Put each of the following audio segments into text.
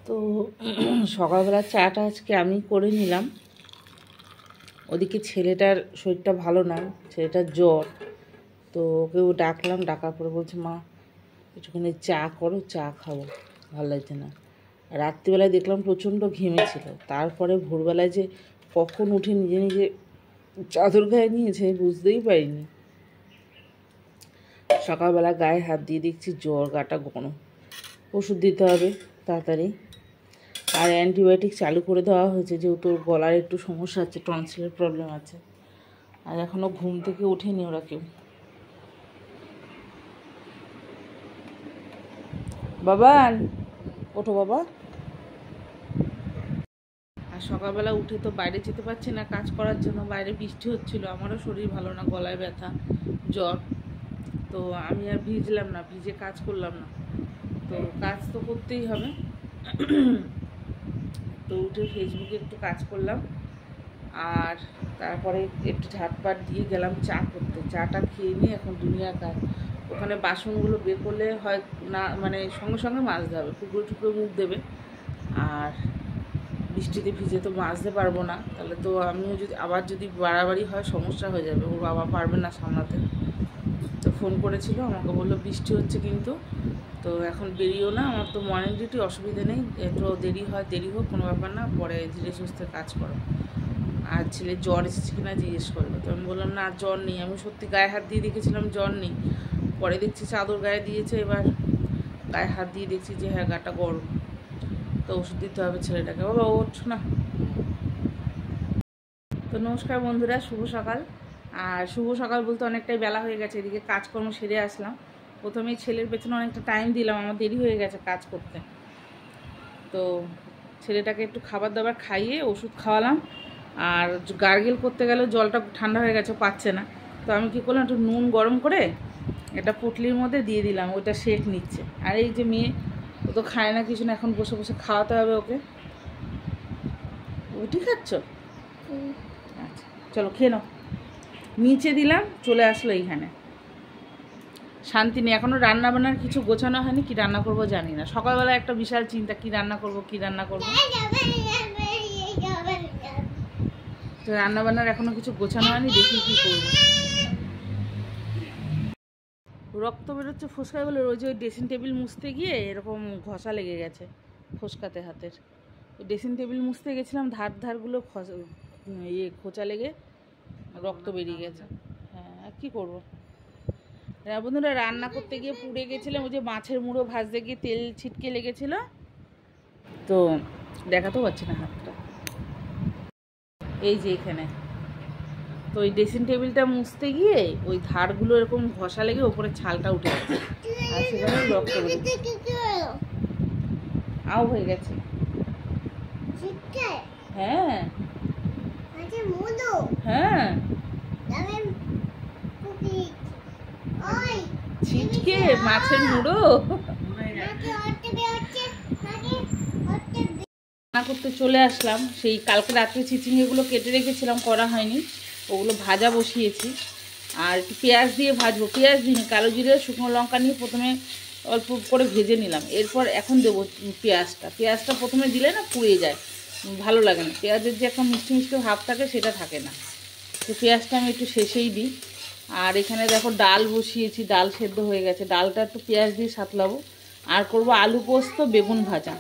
তো সকালবেলা চাটা আজকে আমি করে নিলাম। ওদিকে ছেলেটার শরীরটা ভালো না, ছেলেটার জ্বর। তো ওকেও ডাকলাম, ডাকার পরে বলছে মা একটুখানি চা করো, চা খাবো, ভালো লাগছে না। রাত্রিবেলায় দেখলাম প্রচণ্ড ঘেমেছিল, তারপরে ভোরবেলায় যে কখন উঠে নিজে নিজে চাদর গায়ে নিয়েছে বুঝতেই পারিনি। সকালবেলা গায়ে হাত দিয়ে দেখছি জ্বর, গাটা গরম, ওষুধ দিতে হবে তাড়াতাড়ি। আর অ্যান্টিবায়োটিক চালু করে দেওয়া হয়েছে, যেহেতু ওর গলার একটু সমস্যা আছে, টনসিলের প্রবলেম আছে। আর এখনও ঘুম থেকে ওঠেনি ওরা কেউ। বাবান ওঠো বাবা। আর সকালবেলা উঠে তো বাইরে যেতে পারছি না কাজ করার জন্য, বাইরে বৃষ্টি হচ্ছিল, আমারও শরীর ভালো না, গলায় ব্যথা, জ্বর। তো আমি আর ভিজলাম না, ভিজে কাজ করলাম না। তো কাজ তো করতেই হবে। তো উঠে ফেসবুকে একটু কাজ করলাম, আর তারপরে একটু ঝাটপাট দিয়ে গেলাম চা করতে। চাটা খেয়ে নিয়ে এখন দুনিয়ার কাজ। ওখানে বাসনগুলো বের করলে হয় না, মানে সঙ্গে সঙ্গে মাজতে হবে, টুকরো টুকরো মুখ দেবে। আর বৃষ্টিতে ভিজে তো মাজতে পারবো না, তাহলে তো আমিও যদি বাড়াবাড়ি হয় সমস্যা হয়ে যাবে, ওর বাবা পারবে না সামলাতে। তো ফোন করেছিল, আমাকে বললো বৃষ্টি হচ্ছে কিন্তু, তো এখন বেরিয়েও না, আমার তো মর্নিং ডিউটি, অসুবিধা নেই, একটু দেরি হয় দেরি হোক কোনো ব্যাপার না, পরে ধীরে সুস্থে কাজ করো। আর ছেলে জ্বর এসেছে কিনা জিজ্ঞেস করলো, তো আমি বললাম না জ্বর নেই। আমি সত্যি গায়ে হাত দিয়ে দেখেছিলাম জ্বর নেই, পরে দেখছি চাদর গায়ে দিয়েছে, এবার গায়ে হাত দিয়ে দেখছি যে হ্যাঁ গাটা গরম। তো ওষুধ দিতে হবে ছেলেটাকে। বাবা ওঠ না। তো নমস্কার বন্ধুরা, শুভ সকাল। আর শুভ সকাল বলতে অনেকটাই বেলা হয়ে গেছে, এদিকে কাজকর্ম সেরে আসলাম। প্রথমেই ছেলের পেছনে অনেকটা টাইম দিলাম, আমার দেরি হয়ে গেছে কাজ করতে। তো ছেলেটাকে একটু খাবার দাবার খাইয়ে ওষুধ খাওয়ালাম। আর গার্গেল করতে গেলেও জলটা ঠান্ডা হয়ে গেছে, পাচ্ছে না। তো আমি কী করলাম, একটু নুন গরম করে একটা পুটলির মধ্যে দিয়ে দিলাম, ওইটা শেক নিচ্ছে। আর এই যে মেয়ে, ও তো খায় না কিছু না, এখন বসে বসে খাওয়াতে হবে ওকে। রুটি খাচ্ছ? আচ্ছা চলো খেয়ে নাও। নিচে দিলাম, চলে আসলো এইখানে, শান্তি নেই। এখনও রান্না বান্নার কিছু গোছানো হয়নি, কি রান্না করব জানি না। সকালবেলা একটা বিশাল চিন্তা, কি রান্না করব কি রান্না করব। তো রান্না বান্নার এখনো কিছু গোছানো হয়নি, দেখি কি করব। রক্ত বেরোচ্ছে ফোসকায় বলে রোজ ওই ড্রেসিং টেবিল মুছতে গিয়ে এরকম ঘষা লেগে গেছে ফোসকাতে হাতের। ড্রেসিং টেবিল মুছতে গেছিলাম, ধারগুলো খোঁচা লেগে রক্ত বেরিয়ে গেছে। হ্যাঁ কী করবো। বন্ধুরা রান্না করতে গিয়ে পুড়ে গেছিলাম, ওই যে মাছের মুড়ো ভাজতে গিয়ে তেল ছিটকে লেগেছিল, তো দেখাতেও পাচ্ছি না হাতটা, এই যে এখানে। তো ওই ড্রেসিং টেবিলটা মুছতে গিয়ে ওই ধারগুলো এরকম ঘষা লেগে ওপরে ছালটা উঠে গেছে, আর সেখানে রক্ত আও হয়ে গেছে। হ্যাঁ হ্যাঁ ছিটকে মাছের মুড়ো রান্না করতে চলে আসলাম। সেই কালকে রাত্রে চিচিঙ্গেগুলো কেটে রেখেছিলাম, করা হয়নি, ওগুলো ভাজা বসিয়েছি। আর একটু পেঁয়াজ দিয়ে ভাজবো, পেঁয়াজ দিই কালো জিরে শুকনো লঙ্কা নিয়ে প্রথমে অল্প করে ভেজে নিলাম, এরপর এখন দেবো পেঁয়াজটা প্রথমে দিলে না পুড়ে যায়, ভালো লাগে না, পেঁয়াজের যে একটা মিষ্টি মিষ্টি ভাব থাকে সেটা থাকে না। তো পেঁয়াজটা আমি একটু শেষেই দিই। আর এখানে দেখো ডাল বসিয়েছি, ডাল সেদ্ধ হয়ে গেছে, ডালটা একটু পেঁয়াজ দিয়ে সাতলাবো। আর করবো আলু পোস্ত, বেগুন ভাজা।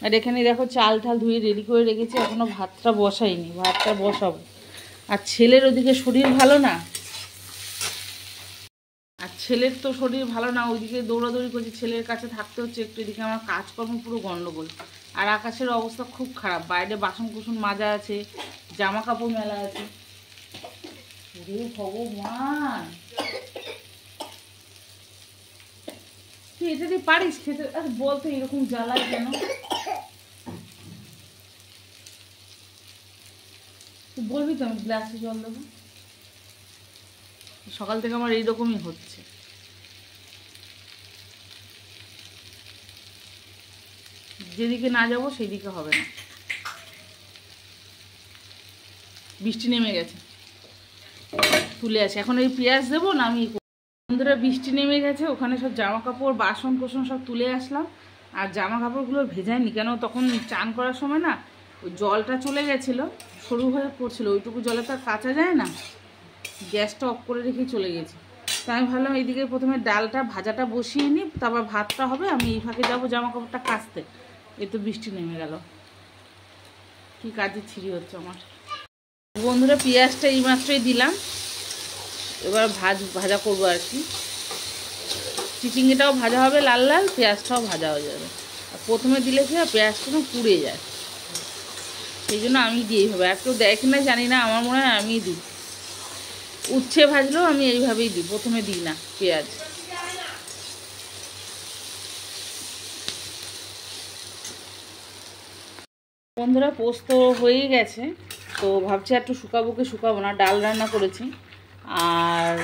আর এখানে দেখো চাল ঠাল ধুয়ে রেডি করে রেখেছি, এখনও ভাতটা বসাইনি, ভাতটা বসাবো। আর ছেলের ওদিকে শরীর ভালো না, আর ছেলের তো শরীর ভালো না, ওইদিকে দৌড়াদৌড়ি করছি, ছেলের কাছে থাকতে হচ্ছে একটু, এদিকে আমার কাজকর্ম পুরো গন্ডগোল। আর আকাশের অবস্থা খুব খারাপ, বাইরে বাসন কুসন মাজা আছে, জামা কাপড় মেলা আছে। ভগবান, তুই এটা দিয়ে পারিস খেতে? আর বলতো এরকম জ্বালায় কেন? তুই বলবি তো আমি গ্লাসে জল দেবো। সকাল থেকে আমার এইরকমই হচ্ছে। যেদিকে না যাবো সেই দিকে হবে না। বৃষ্টি নেমে গেছে, তুলে আসে। এখন এই পেঁয়াজ দেবো না আমি। বন্ধুরা বৃষ্টি নেমে গেছে, ওখানে সব জামা কাপড় বাসন কোসন সব তুলে আসলাম। আর জামা কাপড়গুলো ভেজায়নি কেন, তখন চান করার সময় না ওই জলটা চলে গেছিলো, সরু হয়ে পড়ছিল, ওইটুকু জলে তো আর কাচা যায় না, গ্যাসটা অফ করে রেখে চলে গেছি। তো আমি ভাবলাম এইদিকে প্রথমে ডালটা ভাজাটা বসিয়ে নিই, তারপর ভাতটা হবে, আমি এই ফাঁকে যাবো জামা কাপড়টা কাচতে। এই তো বৃষ্টি নেমে গেল, কি কাজে ছিঁড়ি হচ্ছে আমার। বন্ধুরা পেঁয়াজটা এইমাত্রই দিলাম, এবার ভাজা করবো আর কি। চিচিঙ্গিটাও ভাজা হবে লাল লাল, পেঁয়াজটাও ভাজা হয়ে যাবে। আর প্রথমে দিলে কি হয় পেঁয়াজটা না পুড়ে যায়, সেই জন্য আমি দিয়েই হবে। আর কেউ দেয় কিনা জানি না, আমার মনে হয় আমিই দিই। উচ্ছে ভাজলেও আমি এইভাবেই দিই, প্রথমে দিই না পেঁয়াজ। বন্ধুরা পোস্ত হয়েই গেছে, তো ভাবছি একটু শুকাবো কি শুকাবো না, ডাল রান্না করেছি আর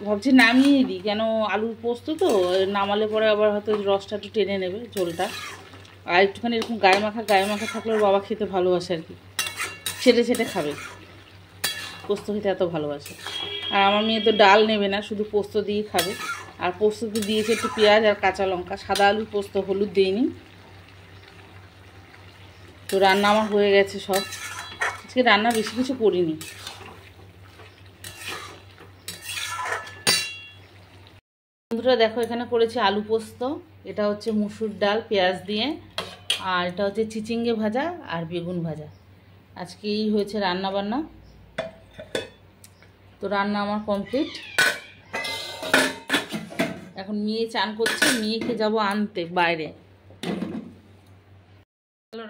ভাবছি নামিয়ে দিই, কেন আলুর পোস্ত তো নামালে পরে আবার হয়তো রসটা একটু টেনে নেবে ঝোলটা। আর একটুখানি এরকম গায়ে মাখা থাকলে ওর বাবা খেতে ভালোবাসে আর কি, ছেটে ছেটে খাবে, পোস্ত খেতে এত ভালোবাসে। আর আমার মেয়ে তো ডাল নেবে না, শুধু পোস্ত দিয়েই খাবে। আর পোস্ততে দিয়েছে একটু পেঁয়াজ আর কাঁচা লঙ্কা, সাদা আলুর পোস্ত, হলুদ দিইনি। তো রান্না আমার হয়ে গেছে সব, আজকে রান্না বেশি কিছু করিনি। বন্ধুরা দেখো এখানে করেছি আলু পোস্ত, এটা হচ্ছে মুসুর ডাল পেঁয়াজ দিয়ে, আর এটা হচ্ছে চিচিঙ্গে ভাজা আর বেগুন ভাজা। আজকে এই হয়েছে রান্না বান্না। তো রান্না আমার কমপ্লিট। এখন মেয়ে চান করছে, মেয়েকে যাব আনতে বাইরে।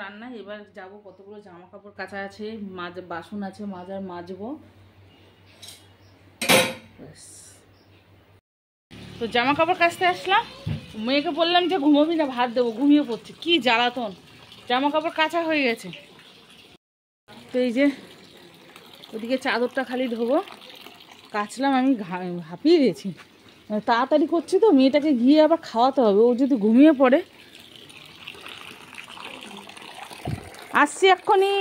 রান্না এবার যাব, কতগুলো জামা কাপড় কাচা আছে, বাসন আছে মাজবো। তো জামা কাপড় কাচতে আসলাম, মেয়েকে বললাম যে ঘুমোবি না, ভাত দেবো, ঘুমিয়ে পড়ছে, কি জ্বালাতন। জামা কাপড় কাচা হয়ে গেছে, তো এই যে ওদিকে চাদরটা খালি ধোবো, কাচলাম। আমি হাঁপিয়ে গেছি, তাড়াতাড়ি করছি তো, মেয়েটাকে গিয়ে আবার খাওয়াতে হবে, ও যদি ঘুমিয়ে পড়ে। আসছি এক্ষুনি।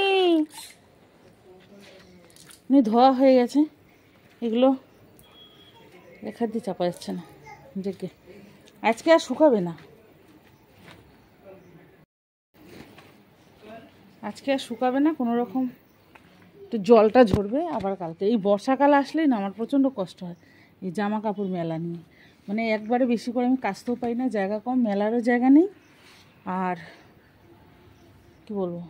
ধোয়া হয়ে গেছে, এগুলো এখান দিয়ে চাপা যাচ্ছে না, দেখে আজকে আর শুকাবে না, আজকে আর শুকাবে না কোনো রকম, একটু জলটা ঝরবে আবার কালকে। এই বর্ষাকাল আসলেই না আমার প্রচণ্ড কষ্ট হয় এই জামা কাপড় মেলা নিয়ে, মানে একবারে বেশি করে আমি কাচতেও পারি না, জায়গা কম, মেলারও জায়গা নেই। আর কি বলবো,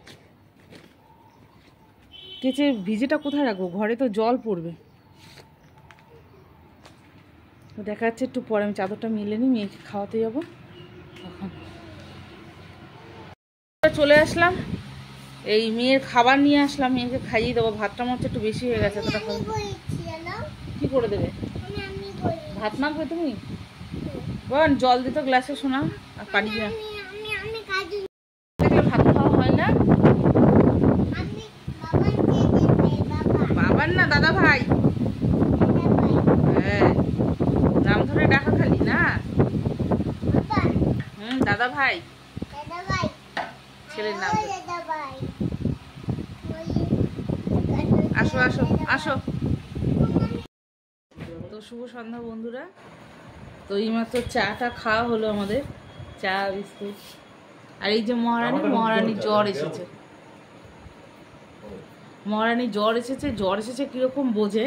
কেচে ভিজেটা কোথায় রাখবো, ঘরে তো জল পড়বে। তো দেখা যাচ্ছে একটু পরে, আমি চাদরটা মিলে নিই, মেয়েকে খাওয়াতে যাবো। তখন চলে আসলাম, এই মেয়ের খাবার নিয়ে আসলাম, মেয়েকে খাইয়ে দেবো। ভাতটা মনে হচ্ছে একটু বেশি হয়ে গেছে, এতটা কি করে দেবে? ভাত মাখবে তুমি? বল জল দিত গ্লাসে শোনা, আর পানি দিয়ে ভাত খাওয়া হয় না। বাবার না দাদা ভাই, হ্যাঁ নাম ধরে ডাকা খালি না। দাদা ভাই, ছেলের নাম। আসো আসো আসো। তো শুভ সন্ধ্যা বন্ধুরা। তো এইমাত্র চাটা খাওয়া হলো আমাদের, চা বিস্কুট। আর এই যে মহারানীর জ্বর এসেছে, জ্বর এসেছে কিরকম বোঝে।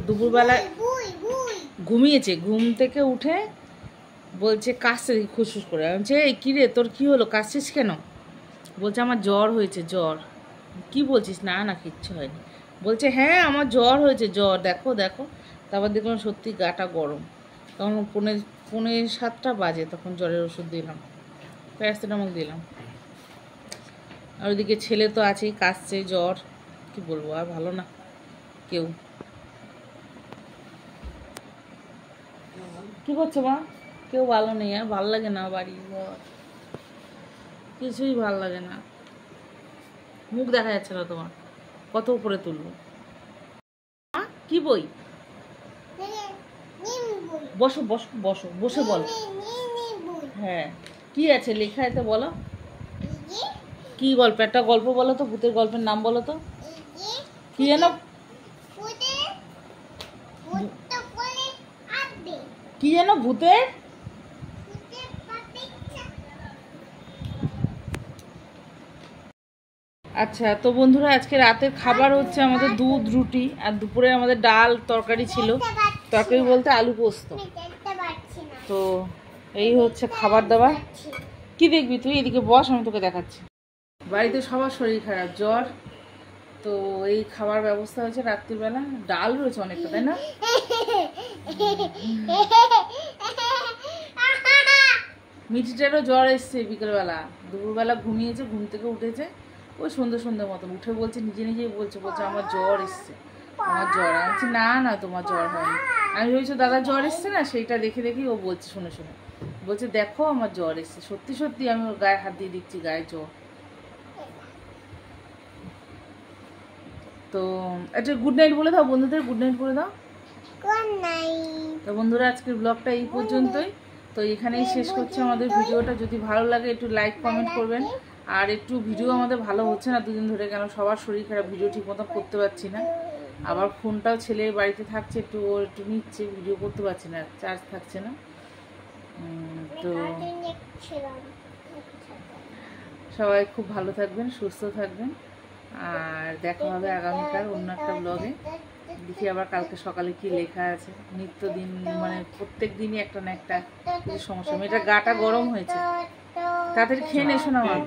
দুপুরবেলা ঘুমিয়েছে, ঘুম থেকে উঠে বলছে কাশছে খুশফুস করে। আমি বলছি এই কী রে তোর কী হলো, কাশছিস কেন? বলছে আমার জ্বর হয়েছে। জ্বর? কি বলছিস? না না কিচ্ছু হয়নি। বলছে হ্যাঁ আমার জ্বর হয়েছে, জ্বর, দেখো দেখো। তারপর দেখলাম সত্যি গাটা গরম। তখন পৌনে 7টা বাজে, তখন জ্বরের ওষুধ দিলাম, প্যারাসিটামল দিলাম। আর ওইদিকে ছেলে তো আছেই, কাশছে, জ্বর, কি বলবো, আর ভালো না কেউ। কি করছো মা? কেউ ভালো নেই, আর ভালো লাগে না, বাড়ি ঘর কিছুই ভালো লাগে না, মুখ দেখা যাচ্ছে না তোমার, কত উপরে তুলবো। কি বই? বসো বসো বসো, বসে বলো। হ্যাঁ কি আছে লেখা, এতে বলো কি গল্প, একটা গল্প বলো তো, ভূতের গল্পের নাম বলো তো। কি যেন, কি যেন ভূতের, আচ্ছা, তো বন্ধুরা আজকে রাতের খাবার হচ্ছে আমাদের দুধ রুটি, আর দুপুরে আমাদের ডাল তরকারি ছিল। তরকারি বলতে আলু পোস্ত। তো এই হচ্ছে খাবার দাবার। কি দেখবি তুই? এদিকে বস, আমি তোকে দেখাচ্ছি। বাড়িতে সবার শরীর খারাপ, জ্বর। তো এই খাবার ব্যবস্থা হয়েছে রাত্রিবেলা। ডাল রয়েছে অনেকটা, তাই না? মিঠিটারও জ্বর এসছে বিকেলবেলা। দুপুরবেলা ঘুমিয়েছে, ঘুম থেকে উঠেছে ওই সন্ধ্যে মতন উঠে বলছে, নিজে নিজেই বলছে আমার জ্বর এসছে, আমার জ্বর। আমি বলছি না না, তোমার জ্বর হয়নি। আমি ভেবেছি দাদা জ্বর এসছে না, সেইটা দেখে দেখেই ও বলছে, শুনে শুনে বলছে দেখো আমার জ্বর এসছে। সত্যি সত্যি আমি ওর গায়ে হাত দিয়ে দিচ্ছি, গায়ে জ্বর। তো একটা গুড নাইট বলে দাও বন্ধুদের, গুড নাইট বলে দাও। তো বন্ধুরা আজকের ব্লগটা এই পর্যন্তই। তো এখানেই শেষ করছি আমাদের ভিডিওটা। যদি ভালো লাগে একটু লাইক কমেন্ট করবেন। আর একটু ভিডিও আমাদের ভালো হচ্ছে না দুদিন ধরে, কেন সবার শরীর খারাপ, ভিডিও ঠিক মতো করতে পারছি না। আবার ফোনটাও ছেলের বাড়িতে থাকছে, একটু নিচ্ছে, ভিডিও করতে পারছি না, চার্জ থাকছে না। তো সবাই খুব ভালো থাকবেন, সুস্থ থাকবেন, আর দেখা হবে আগামীকাল অন্য একটা ব্লগে। দেখি আবার কালকে সকালে কি লেখা আছে। নিত্যদিন মানে প্রত্যেক দিনই একটা না একটা কিছু সমস্যা। মেয়েটার গাটা গরম হয়েছে, তাড়াতাড়ি খেয়ে নেশো না আমার।